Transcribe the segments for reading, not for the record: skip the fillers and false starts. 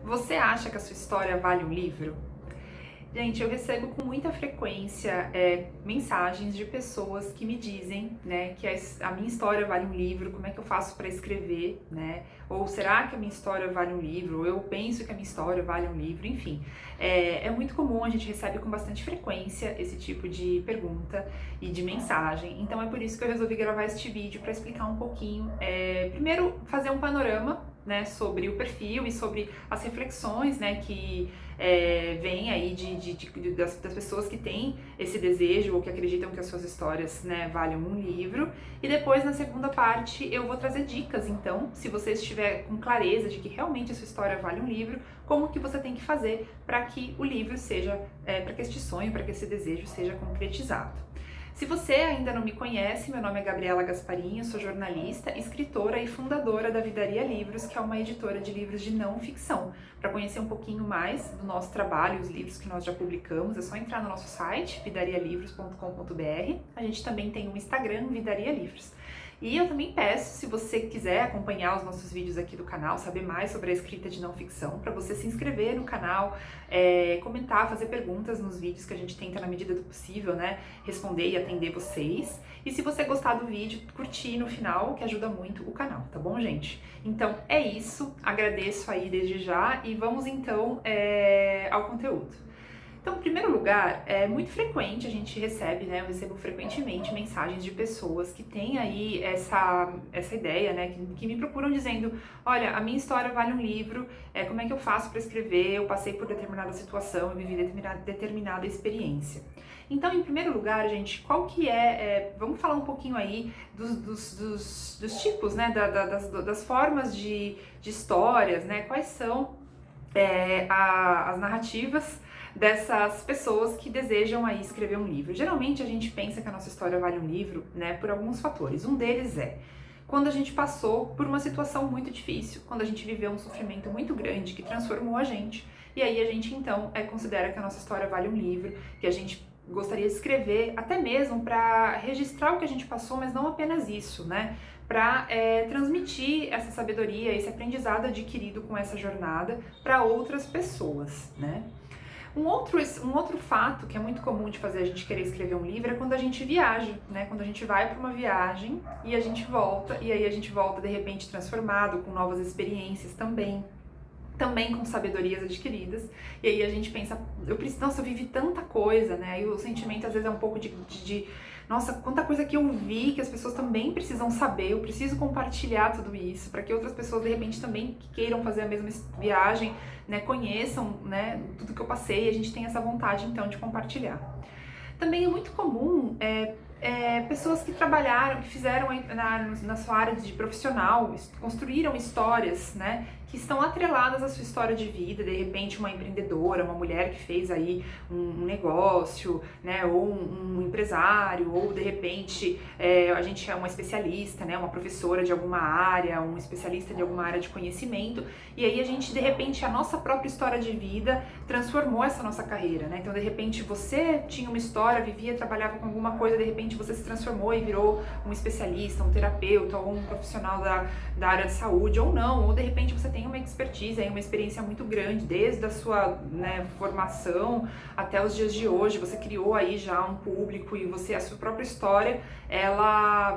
Você acha que a sua história vale um livro? Gente, eu recebo com muita frequência mensagens de pessoas que me dizem, né, que a minha história vale um livro, como é que eu faço para escrever, né? Ou será que a minha história vale um livro? Ou eu penso que a minha história vale um livro, enfim. É muito comum, a gente recebe com bastante frequência esse tipo de pergunta e de mensagem. Então é por isso que eu resolvi gravar este vídeo para explicar um pouquinho. Primeiro, fazer um panorama, né, sobre o perfil e sobre as reflexões, né, que vem aí das pessoas que têm esse desejo ou que acreditam que as suas histórias, né, valham um livro. E depois, na segunda parte, eu vou trazer dicas, então, se você estiver com clareza de que realmente a sua história vale um livro, como que você tem que fazer para que o livro seja, para que este sonho, para que esse desejo seja concretizado. Se você ainda não me conhece, meu nome é Gabriela Gasparinho, sou jornalista, escritora e fundadora da Vidaria Livros, que é uma editora de livros de não ficção. Para conhecer um pouquinho mais do nosso trabalho e os livros que nós já publicamos, é só entrar no nosso site, vidarialivros.com.br. A gente também tem um Instagram, Vidaria Livros. E eu também peço, se você quiser acompanhar os nossos vídeos aqui do canal, saber mais sobre a escrita de não ficção, para você se inscrever no canal, comentar, fazer perguntas nos vídeos que a gente tenta, na medida do possível, né, responder e atender vocês. E se você gostar do vídeo, curtir no final, que ajuda muito o canal, tá bom, gente? Então é isso, agradeço aí desde já e vamos então ao conteúdo. Então, em primeiro lugar, é muito frequente, a gente recebe, né, eu recebo frequentemente mensagens de pessoas que têm aí essa ideia, né, que me procuram dizendo, olha, a minha história vale um livro, como é que eu faço para escrever, eu passei por determinada situação, eu vivi determinada experiência. Então, em primeiro lugar, gente, qual que vamos falar um pouquinho aí dos tipos, né, das formas de histórias, né, quais são as narrativas dessas pessoas que desejam aí escrever um livro. Geralmente a gente pensa que a nossa história vale um livro, né, por alguns fatores. Um deles é quando a gente passou por uma situação muito difícil, quando a gente viveu um sofrimento muito grande que transformou a gente, e aí a gente então considera que a nossa história vale um livro, que a gente gostaria de escrever, até mesmo para registrar o que a gente passou, mas não apenas isso, né? Para transmitir essa sabedoria, esse aprendizado adquirido com essa jornada para outras pessoas, né? Um outro fato que é muito comum de fazer a gente querer escrever um livro é quando a gente viaja, né? Quando a gente vai para uma viagem e a gente volta, e aí a gente volta de repente transformado, com novas experiências também com sabedorias adquiridas, e aí a gente pensa, nossa, eu vivi tanta coisa, né? E o sentimento às vezes é um pouco de nossa, quanta coisa que eu vi, que as pessoas também precisam saber, eu preciso compartilhar tudo isso, para que outras pessoas de repente também queiram fazer a mesma viagem, né, conheçam, né, tudo que eu passei, e a gente tem essa vontade então de compartilhar. Também é muito comum pessoas que trabalharam, que fizeram na sua área de profissional, construíram histórias, né, que estão atreladas à sua história de vida, de repente uma empreendedora, uma mulher que fez aí um negócio, né, ou um empresário, ou de repente a gente é uma especialista, né, uma professora de alguma área, um especialista de alguma área de conhecimento, e aí a gente, de repente, a nossa própria história de vida transformou essa nossa carreira, né, então de repente você tinha uma história, vivia, trabalhava com alguma coisa, de repente você se transformou e virou um especialista, um terapeuta, ou um profissional da área de saúde, ou não, ou de repente você tem uma expertise, uma experiência muito grande, desde a sua, né, formação até os dias de hoje, você criou aí já um público e a sua própria história,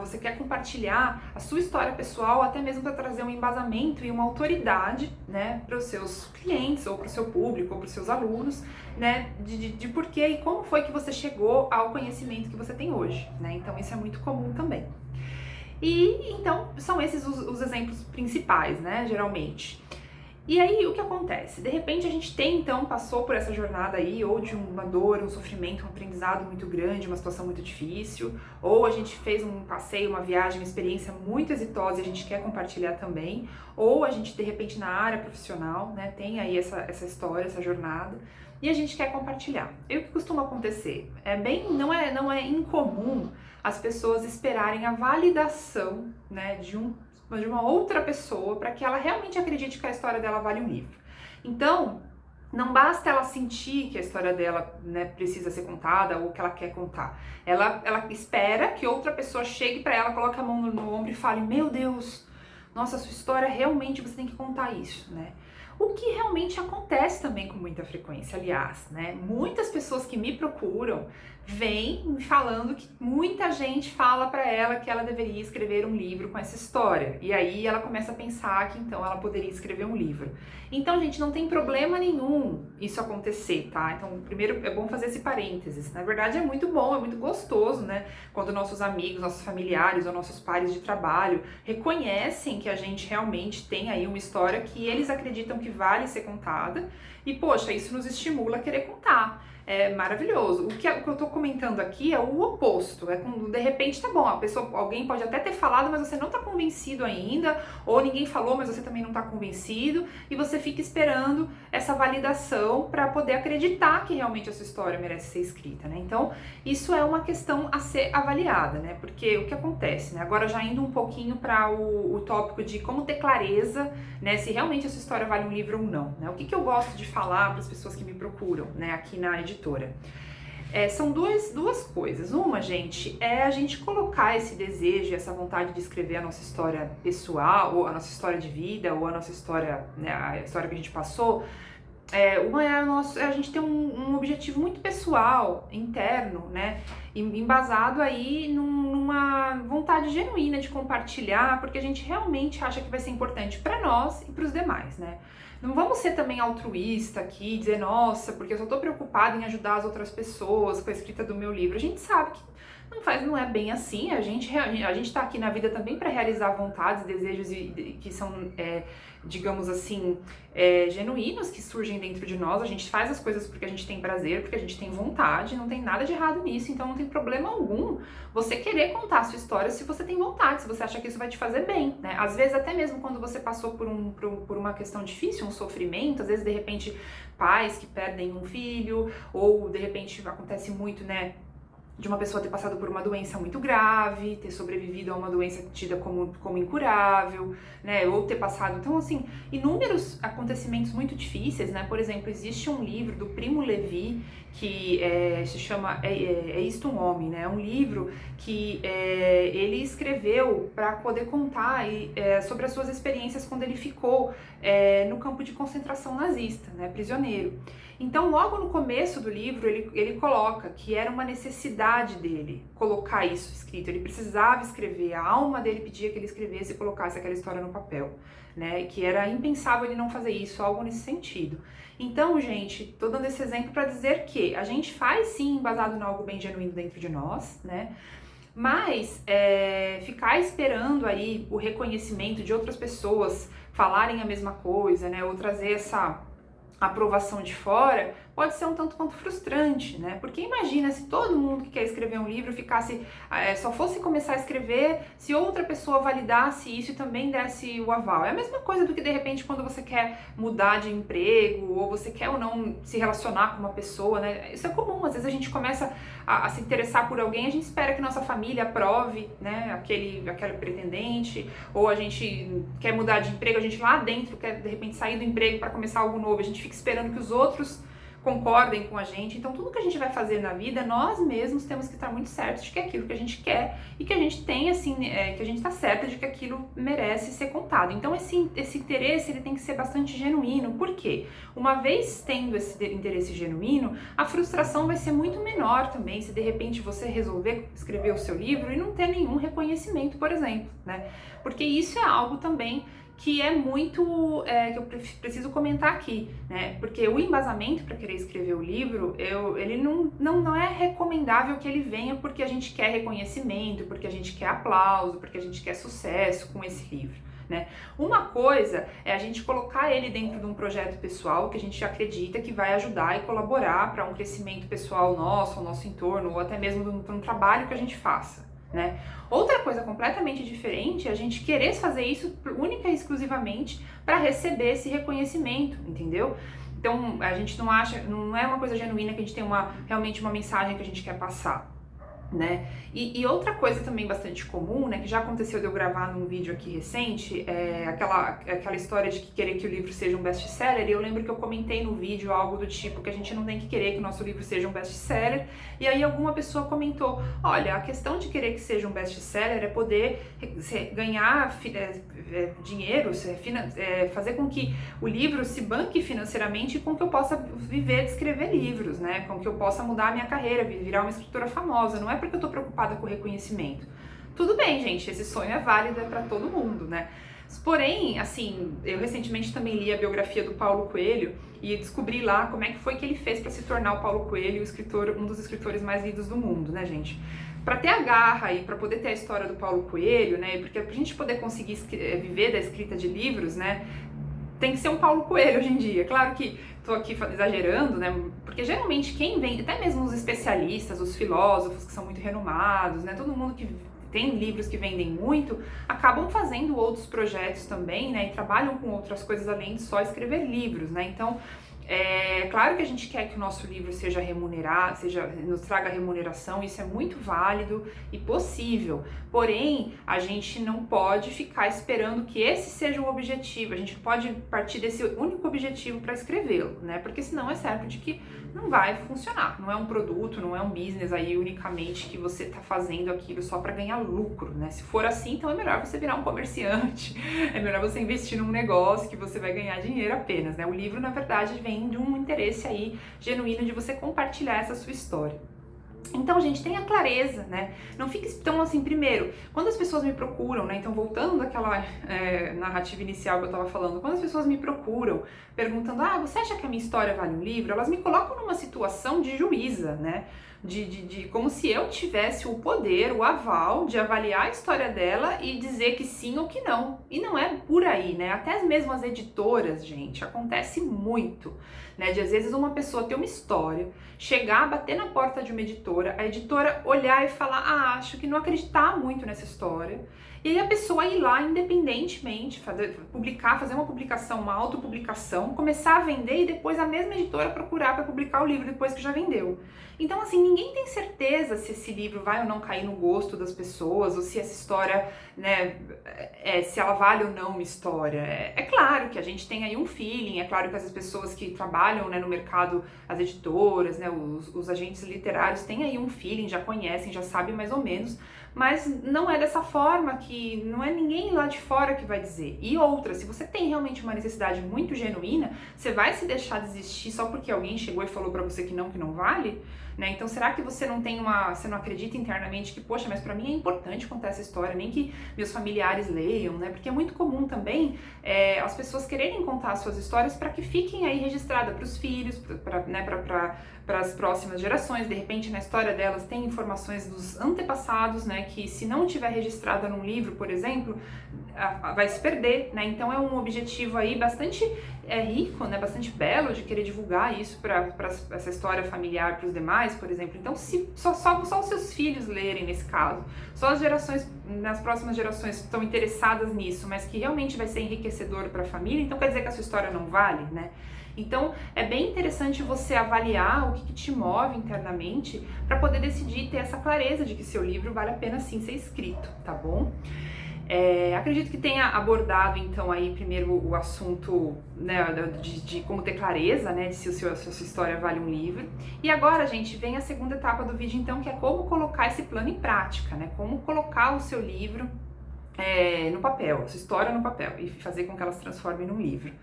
você quer compartilhar a sua história pessoal, até mesmo para trazer um embasamento e uma autoridade, né, para os seus clientes, ou para o seu público, ou para os seus alunos, né, de porquê e como foi que você chegou ao conhecimento que você tem hoje, né, então isso é muito comum também. E então são esses os exemplos principais, né, geralmente. E aí o que acontece? De repente a gente passou por essa jornada aí, ou de uma dor, um sofrimento, um aprendizado muito grande, uma situação muito difícil, ou a gente fez um passeio, uma viagem, uma experiência muito exitosa e a gente quer compartilhar também, ou a gente de repente na área profissional, né, tem aí essa história, essa jornada, e a gente quer compartilhar. E o que costuma acontecer? Não é incomum as pessoas esperarem a validação, né, de uma outra pessoa para que ela realmente acredite que a história dela vale um livro. Então, não basta ela sentir que a história dela, né, precisa ser contada ou que ela quer contar. Ela espera que outra pessoa chegue para ela, coloque a mão no ombro e fale: meu Deus, nossa, sua história realmente você tem que contar isso, né? O que realmente acontece também com muita frequência, aliás, né? Muitas pessoas que me procuram vêm me falando que muita gente fala para ela que ela deveria escrever um livro com essa história. E aí ela começa a pensar que então ela poderia escrever um livro. Então, gente, não tem problema nenhum isso acontecer, tá? Então, primeiro é bom fazer esse parênteses. Na verdade, é muito bom, é muito gostoso, né? Quando nossos amigos, nossos familiares ou nossos pares de trabalho reconhecem que a gente realmente tem aí uma história que eles acreditam que vale ser contada. E, poxa, isso nos estimula a querer contar. É maravilhoso. O que eu tô comentando aqui é o oposto. É quando, de repente, tá bom, alguém pode até ter falado, mas você não tá convencido ainda, ou ninguém falou, mas você também não tá convencido, e você fica esperando essa validação para poder acreditar que realmente a sua história merece ser escrita, né? Então, isso é uma questão a ser avaliada, né? Porque o que acontece, né? Agora já indo um pouquinho para o tópico de como ter clareza, né, se realmente essa história vale um livro ou não, né? O que eu gosto de falar para as pessoas que me procuram, né, aqui na editora. São duas coisas. Uma, gente, é a gente colocar esse desejo, essa vontade de escrever a nossa história pessoal, ou a nossa história de vida, ou a nossa história, né, a história que a gente passou. Uma é a gente ter um objetivo muito pessoal, interno, né, embasado aí numa vontade genuína de compartilhar, porque a gente realmente acha que vai ser importante para nós e para os demais, né. Não vamos ser também altruísta aqui, dizer, nossa, porque eu só tô preocupada em ajudar as outras pessoas com a escrita do meu livro. A gente sabe que não é bem assim, a gente tá aqui na vida também para realizar vontades, desejos que são, digamos assim, genuínos, que surgem dentro de nós. A gente faz as coisas porque a gente tem prazer, porque a gente tem vontade, não tem nada de errado nisso, então não tem problema algum você querer contar a sua história se você tem vontade, se você acha que isso vai te fazer bem, né? Às vezes até mesmo quando você passou por uma questão difícil, um sofrimento, às vezes de repente pais que perdem um filho, ou de repente acontece muito, né, de uma pessoa ter passado por uma doença muito grave, ter sobrevivido a uma doença tida como incurável, né, ou ter passado, então assim, inúmeros acontecimentos muito difíceis, né, por exemplo, existe um livro do Primo Levi, que se chama É Isto um Homem, né, é um livro que ele escreveu para poder contar sobre as suas experiências quando ele ficou no campo de concentração nazista, né, prisioneiro. Então, logo no começo do livro, ele coloca que era uma necessidade dele colocar isso escrito, ele precisava escrever, a alma dele pedia que ele escrevesse e colocasse aquela história no papel, né, que era impensável ele não fazer isso, algo nesse sentido. Então, gente, tô dando esse exemplo para dizer que a gente faz sim embasado em algo bem genuíno dentro de nós, né, mas ficar esperando aí o reconhecimento de outras pessoas falarem a mesma coisa, né, ou trazer essa aprovação de fora, pode ser um tanto quanto frustrante, né? Porque imagina se todo mundo que quer escrever um livro ficasse, só fosse começar a escrever se outra pessoa validasse isso e também desse o aval. É a mesma coisa do que de repente quando você quer mudar de emprego ou você quer ou não se relacionar com uma pessoa, né? Isso é comum, às vezes a gente começa a se interessar por alguém, a gente espera que nossa família aprove, né, aquele pretendente, ou a gente quer mudar de emprego, a gente lá dentro quer de repente sair do emprego para começar algo novo, a gente fica esperando que os outros concordem com a gente. Então tudo que a gente vai fazer na vida, nós mesmos temos que estar muito certos de que é aquilo que a gente quer e que a gente tem, assim, que a gente está certa de que aquilo merece ser contado. Então esse interesse, ele tem que ser bastante genuíno. Por quê? Uma vez tendo esse interesse genuíno, a frustração vai ser muito menor também, se de repente você resolver escrever o seu livro e não ter nenhum reconhecimento, por exemplo, né? Porque isso é algo também que é muito, que eu preciso comentar aqui, né? Porque o embasamento para querer escrever o livro, ele não é recomendável que ele venha porque a gente quer reconhecimento, porque a gente quer aplauso, porque a gente quer sucesso com esse livro, né? Uma coisa é a gente colocar ele dentro de um projeto pessoal que a gente acredita que vai ajudar e colaborar para um crescimento pessoal nosso, ao nosso entorno, ou até mesmo para um trabalho que a gente faça, né? Outra coisa completamente diferente é a gente querer fazer isso única e exclusivamente para receber esse reconhecimento, entendeu? Então a gente não é uma coisa genuína que a gente tem realmente uma mensagem que a gente quer passar. né? E outra coisa também bastante comum, né, que já aconteceu de eu gravar num vídeo aqui recente, é aquela história de que querer que o livro seja um best-seller, e eu lembro que eu comentei no vídeo algo do tipo que a gente não tem que querer que o nosso livro seja um best-seller, e aí alguma pessoa comentou, olha, a questão de querer que seja um best-seller é poder ganhar dinheiro, fazer com que o livro se banque financeiramente e com que eu possa viver de escrever livros, né, com que eu possa mudar a minha carreira, virar uma escritora famosa, não é porque eu tô preocupada com o reconhecimento. Tudo bem, gente, esse sonho é válido, é pra todo mundo, né? Porém, assim, eu recentemente também li a biografia do Paulo Coelho e descobri lá como é que foi que ele fez para se tornar o Paulo Coelho, um dos escritores mais lidos do mundo, né, gente? Para ter a garra e para poder ter a história do Paulo Coelho, né, porque pra gente poder conseguir viver da escrita de livros, né, tem que ser um Paulo Coelho hoje em dia. Claro que estou aqui exagerando, né? Porque geralmente quem vem, até mesmo os especialistas, os filósofos que são muito renomados, né? Todo mundo que tem livros que vendem muito, acabam fazendo outros projetos também, né? E trabalham com outras coisas além de só escrever livros, né? Então, é claro que a gente quer que o nosso livro seja remunerado, nos traga remuneração, isso é muito válido e possível. Porém, a gente não pode ficar esperando que esse seja o objetivo, a gente pode partir desse único objetivo para escrevê-lo, né? Porque senão é certo de que não vai funcionar, não é um produto, não é um business aí unicamente que você está fazendo aquilo só para ganhar lucro, né? Se for assim, então é melhor você virar um comerciante, é melhor você investir num negócio que você vai ganhar dinheiro apenas, né? O livro, na verdade, vem de um interesse aí genuíno de você compartilhar essa sua história. Então, gente, tenha clareza, né? Não fique tão assim, primeiro, quando as pessoas me procuram, né? Então, voltando àquela narrativa inicial que eu tava falando, quando as pessoas me procuram perguntando, você acha que a minha história vale um livro? Elas me colocam numa situação de juíza, né? Como se eu tivesse o poder, o aval de avaliar a história dela e dizer que sim ou que não. E não é por aí, né? Até mesmo as editoras, gente, acontece muito, né? De às vezes uma pessoa ter uma história, chegar, bater na porta de uma editora, a editora olhar e falar, acho que não acreditar muito nessa história. E aí a pessoa ir lá independentemente, fazer uma publicação, uma autopublicação, começar a vender e depois a mesma editora procurar para publicar o livro depois que já vendeu. Então, assim, ninguém tem certeza se esse livro vai ou não cair no gosto das pessoas, ou se essa história, né, se ela vale ou não uma história. É claro que a gente tem aí um feeling, é claro que as pessoas que trabalham, né, no mercado, as editoras, né, os agentes literários têm aí um feeling, já conhecem, já sabem mais ou menos, mas não é dessa forma que não é ninguém lá de fora que vai dizer. E outra, se você tem realmente uma necessidade muito genuína, você vai se deixar desistir só porque alguém chegou e falou pra você que não vale? Né? Então, será que você não você não acredita internamente que, poxa, mas pra mim é importante contar essa história, nem que meus familiares leiam, né? Porque é muito comum também as pessoas quererem contar as suas histórias para que fiquem aí registradas para os filhos, para as próximas gerações. De repente, na história delas tem informações dos antepassados, né? Que se não tiver registrada num livro, por exemplo, vai se perder, né? Então é um objetivo aí bastante rico, né? Bastante belo de querer divulgar isso para essa história familiar para os demais, por exemplo. Então, se só os seus filhos lerem nesse caso, só nas próximas gerações estão interessadas nisso, mas que realmente vai ser enriquecedor para a família, então quer dizer que a sua história não vale, né? Então, é bem interessante você avaliar o que te move internamente para poder decidir e ter essa clareza de que seu livro vale a pena sim ser escrito, tá bom? Acredito que tenha abordado, então, aí primeiro o assunto, né, de como ter clareza, né, de se a sua história vale um livro. E agora, gente, vem a segunda etapa do vídeo, então, que é como colocar esse plano em prática, né, como colocar o seu livro no papel, a sua história no papel, e fazer com que ela se transforme num livro.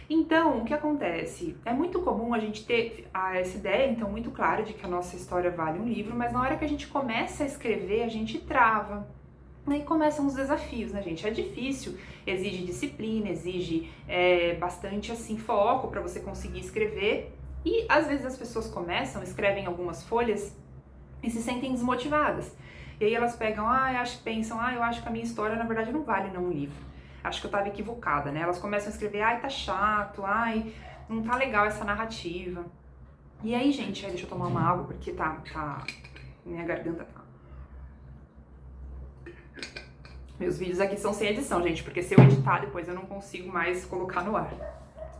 Então, o que acontece? É muito comum a gente ter essa ideia, então, muito clara de que a nossa história vale um livro, mas na hora que a gente começa a escrever, a gente trava. Aí começam os desafios, né, gente? É difícil, exige disciplina, exige bastante, assim, foco para você conseguir escrever. E, às vezes, as pessoas escrevem algumas folhas e se sentem desmotivadas. E aí elas pegam, pensam, eu acho que a minha história, na verdade, não vale não um livro. Acho que eu tava equivocada, né? Elas começam a escrever, tá chato, não tá legal essa narrativa. E aí, gente, deixa eu tomar uma água, porque minha garganta tá... Meus vídeos aqui são sem edição, gente, porque se eu editar depois eu não consigo mais colocar no ar.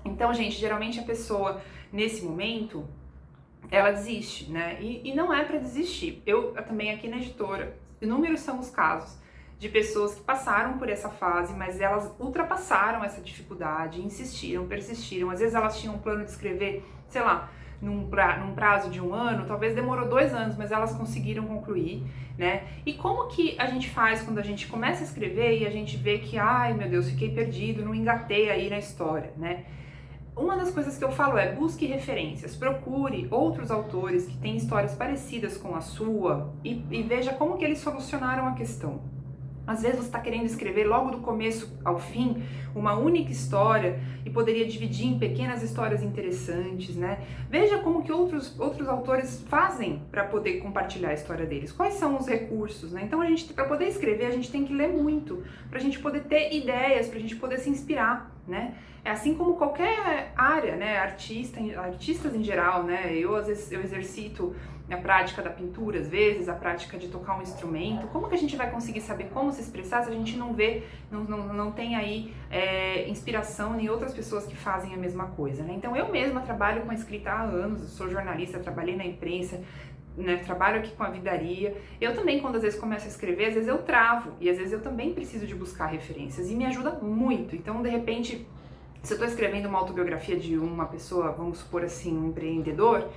Então, gente, geralmente a pessoa, nesse momento, ela desiste, né? E não é para desistir. Eu também aqui na editora, inúmeros são os casos de pessoas que passaram por essa fase, mas elas ultrapassaram essa dificuldade, insistiram, persistiram. Às vezes elas tinham um plano de escrever, sei lá, num prazo de 1 ano, talvez demorou 2 anos, mas elas conseguiram concluir, né? E como que a gente faz quando a gente começa a escrever e a gente vê que, ai meu Deus, fiquei perdido, não engatei aí na história, né? Uma das coisas que eu falo é busque referências, procure outros autores que têm histórias parecidas com a sua e veja como que eles solucionaram a questão. Às vezes você está querendo escrever logo do começo ao fim uma única história e poderia dividir em pequenas histórias interessantes, né? Veja como que outros autores fazem para poder compartilhar a história deles. Quais são os recursos, né? Então para poder escrever, a gente tem que ler muito, para a gente poder ter ideias, para a gente poder se inspirar, né? É assim como qualquer área, né? Artistas em geral, né? Às vezes eu exercito a prática da pintura, às vezes, a prática de tocar um instrumento. Como que a gente vai conseguir saber como se expressar se a gente não vê, não tem aí inspiração em outras pessoas que fazem a mesma coisa, né? Então eu mesma trabalho com a escrita há anos, eu sou jornalista, trabalhei na imprensa, né, trabalho aqui com a vidaria. Eu também, quando às vezes começo a escrever, às vezes eu travo e às vezes eu também preciso de buscar referências e me ajuda muito. Então, de repente, se eu estou escrevendo uma autobiografia de uma pessoa, vamos supor assim, um empreendedor,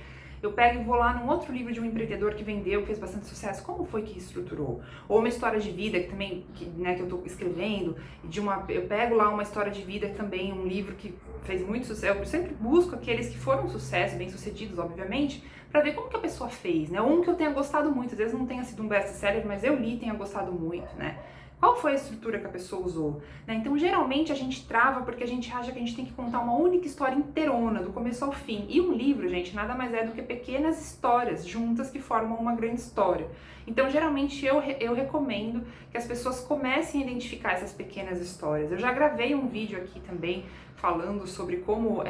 eu pego e vou lá num outro livro de um empreendedor que vendeu, que fez bastante sucesso, como foi que estruturou? Ou uma história de vida que também, né, que eu estou escrevendo, eu pego lá uma história de vida também, um livro que fez muito sucesso, eu sempre busco aqueles que foram sucesso, bem-sucedidos, obviamente, para ver como que a pessoa fez, né? Ou um que eu tenha gostado muito, às vezes não tenha sido um best-seller, mas eu li e tenha gostado muito, né? Qual foi a estrutura que a pessoa usou? Né? Então, geralmente, a gente trava porque a gente acha que a gente tem que contar uma única história inteirona, do começo ao fim. E um livro, gente, nada mais é do que pequenas histórias juntas que formam uma grande história. Então, geralmente, eu recomendo que as pessoas comecem a identificar essas pequenas histórias. Eu já gravei um vídeo aqui também falando sobre como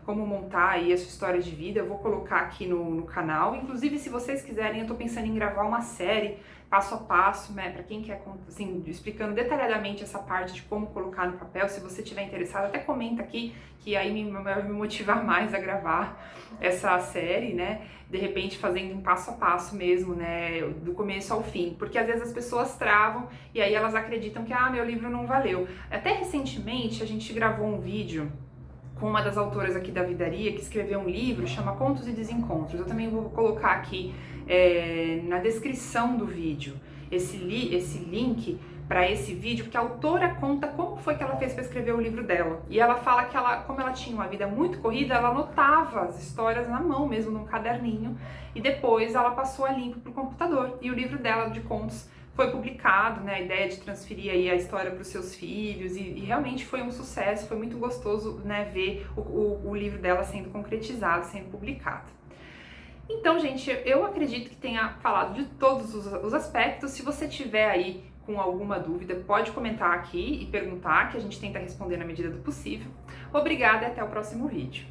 montar aí a sua história de vida. Eu vou colocar aqui no canal. Inclusive, se vocês quiserem, eu tô pensando em gravar uma série passo a passo, né, para quem quer, assim, explicando detalhadamente essa parte de como colocar no papel. Se você estiver interessado, até comenta aqui, que aí vai me motivar mais a gravar essa série, né, de repente fazendo um passo a passo mesmo, né, do começo ao fim, porque às vezes as pessoas travam e aí elas acreditam que, meu livro não valeu. Até recentemente a gente gravou um vídeo com uma das autoras aqui da Vidaria, que escreveu um livro, chama Contos e Desencontros. Eu também vou colocar aqui na descrição do vídeo esse link para esse vídeo, porque a autora conta como foi que ela fez para escrever o livro dela. E ela fala que como ela tinha uma vida muito corrida, ela anotava as histórias na mão mesmo, num caderninho, e depois ela passou a limpo para o computador. E o livro dela de contos foi publicado, né, a ideia de transferir aí a história para os seus filhos, e realmente foi um sucesso, foi muito gostoso, né, ver o livro dela sendo concretizado, sendo publicado. Então, gente, eu acredito que tenha falado de todos os aspectos. Se você tiver aí com alguma dúvida, pode comentar aqui e perguntar, que a gente tenta responder na medida do possível. Obrigada e até o próximo vídeo.